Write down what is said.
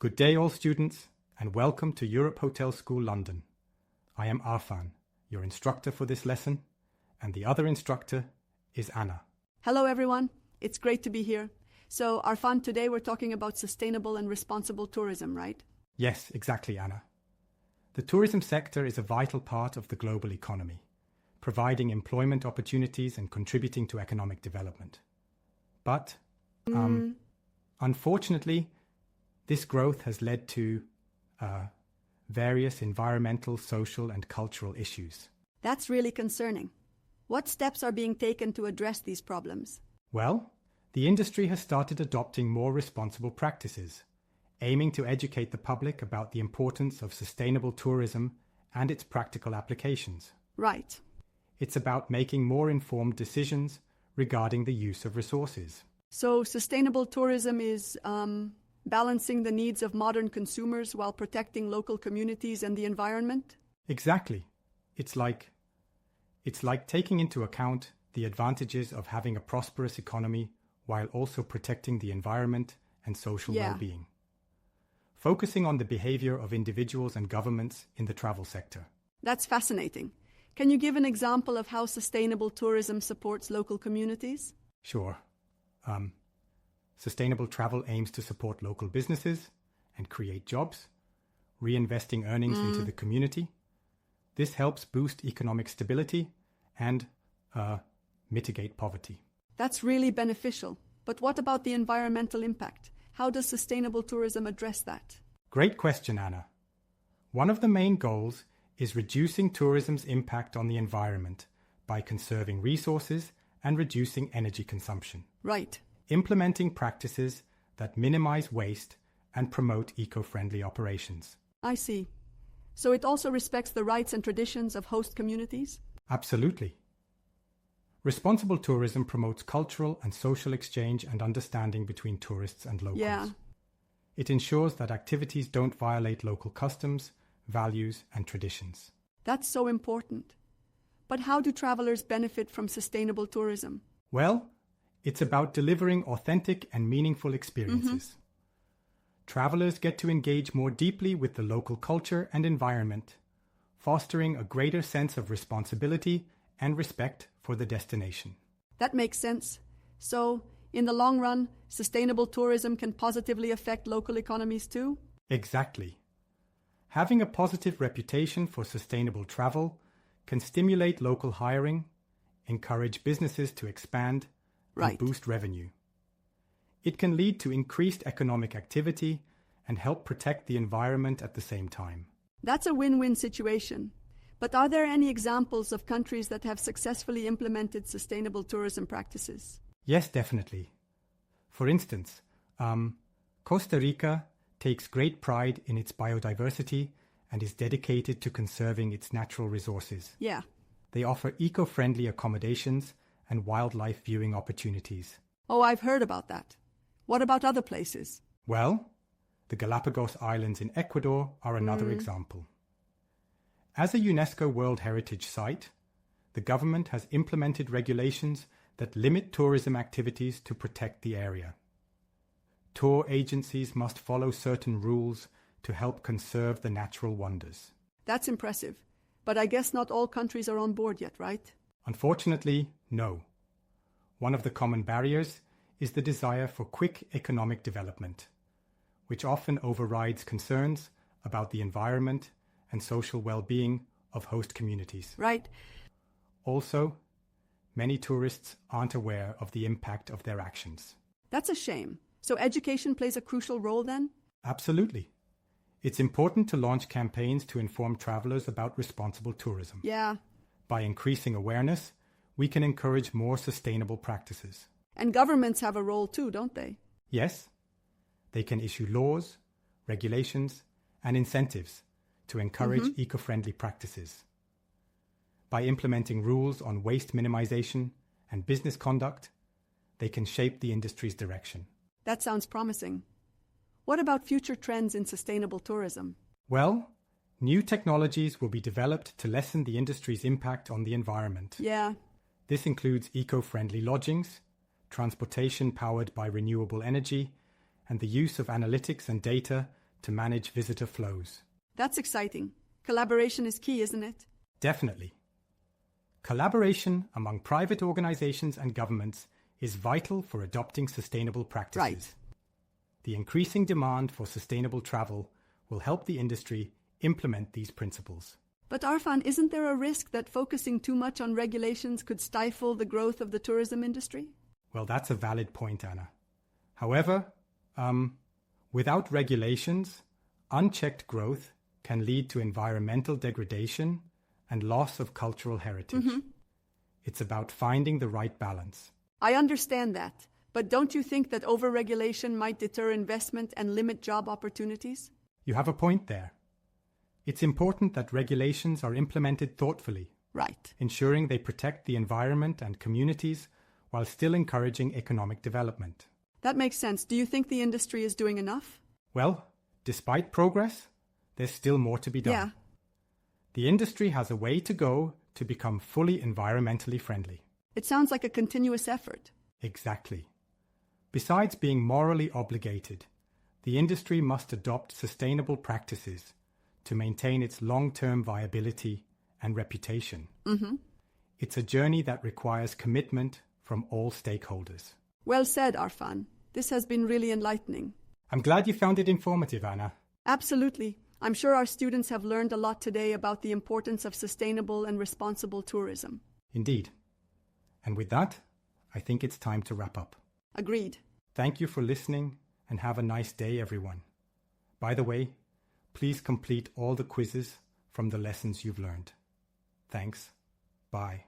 Good day, all students, and welcome to Europe Hotel School London. I am Arfan, your instructor for this lesson, and the other instructor is Anna. Hello, everyone. It's great to be here. So, Arfan, today we're talking about sustainable and responsible tourism, right? Yes, exactly, Anna. The tourism sector is a vital part of the global economy, providing employment opportunities and contributing to economic development. But, unfortunately, this growth has led to various environmental, social, and cultural issues. That's really concerning. What steps are being taken to address these problems? Well, the industry has started adopting more responsible practices, aiming to educate the public about the importance of sustainable tourism and its practical applications. Right. It's about making more informed decisions regarding the use of resources. So, sustainable tourism is balancing the needs of modern consumers while protecting local communities and the environment? Exactly. It's like taking into account the advantages of having a prosperous economy while also protecting the environment and social well-being. Focusing on the behavior of individuals and governments in the travel sector. That's fascinating. Can you give an example of how sustainable tourism supports local communities? Sure. Sustainable travel aims to support local businesses and create jobs, reinvesting earnings into the community. This helps boost economic stability and mitigate poverty. That's really beneficial. But what about the environmental impact? How does sustainable tourism address that? Great question, Anna. One of the main goals is reducing tourism's impact on the environment by conserving resources and reducing energy consumption. Right. Implementing practices that minimize waste and promote eco-friendly operations. I see. So it also respects the rights and traditions of host communities? Absolutely. Responsible tourism promotes cultural and social exchange and understanding between tourists and locals. Yeah. It ensures that activities don't violate local customs, values, and traditions. That's so important. But how do travelers benefit from sustainable tourism? Well, it's about delivering authentic and meaningful experiences. Travelers get to engage more deeply with the local culture and environment, fostering a greater sense of responsibility and respect for the destination. That makes sense. So, in the long run, sustainable tourism can positively affect local economies too? Exactly. Having a positive reputation for sustainable travel can stimulate local hiring, encourage businesses to expand, and boost revenue. It can lead to increased economic activity and help protect the environment at the same time. That's a win-win situation. But are there any examples of countries that have successfully implemented sustainable tourism practices? Yes, definitely. For instance, Costa Rica takes great pride in its biodiversity and is dedicated to conserving its natural resources. Yeah. They offer eco-friendly accommodations and wildlife viewing opportunities. Oh, I've heard about that. What about other places? Well, the Galapagos Islands in Ecuador are another example. As a UNESCO World Heritage Site, the government has implemented regulations that limit tourism activities to protect the area. Tour agencies must follow certain rules to help conserve the natural wonders. That's impressive. But I guess not all countries are on board yet, right? Unfortunately, no. One of the common barriers is the desire for quick economic development, which often overrides concerns about the environment and social well-being of host communities. Right. Also, many tourists aren't aware of the impact of their actions. That's a shame. So education plays a crucial role then? Absolutely. It's important to launch campaigns to inform travelers about responsible tourism. Yeah. By increasing awareness, we can encourage more sustainable practices. And governments have a role too, don't they? Yes. They can issue laws, regulations, and incentives to encourage eco-friendly practices. By implementing rules on waste minimization and business conduct, they can shape the industry's direction. That sounds promising. What about future trends in sustainable tourism? Well, new technologies will be developed to lessen the industry's impact on the environment. Yeah. This includes eco-friendly lodgings, transportation powered by renewable energy, and the use of analytics and data to manage visitor flows. That's exciting. Collaboration is key, isn't it? Definitely. Collaboration among private organizations and governments is vital for adopting sustainable practices. Right. The increasing demand for sustainable travel will help the industry implement these principles. But Arfan, isn't there a risk that focusing too much on regulations could stifle the growth of the tourism industry? Well, that's a valid point, Anna. However, without regulations, unchecked growth can lead to environmental degradation and loss of cultural heritage. It's about finding the right balance. I understand that, but don't you think that overregulation might deter investment and limit job opportunities? You have a point there. It's important that regulations are implemented thoughtfully, Right. ensuring they protect the environment and communities while still encouraging economic development. That makes sense. Do you think the industry is doing enough? Well, despite progress, there's still more to be done. Yeah. The industry has a way to go to become fully environmentally friendly. It sounds like a continuous effort. Exactly. Besides being morally obligated, the industry must adopt sustainable practices to maintain its long-term viability and reputation. It's a journey that requires commitment from all stakeholders. Well said, Arfan. This has been really enlightening. I'm glad you found it informative, Anna. Absolutely. I'm sure our students have learned a lot today about the importance of sustainable and responsible tourism. Indeed. And with that, I think it's time to wrap up. Agreed. Thank you for listening and have a nice day, everyone. By the way, please complete all the quizzes from the lessons you've learned. Thanks. Bye.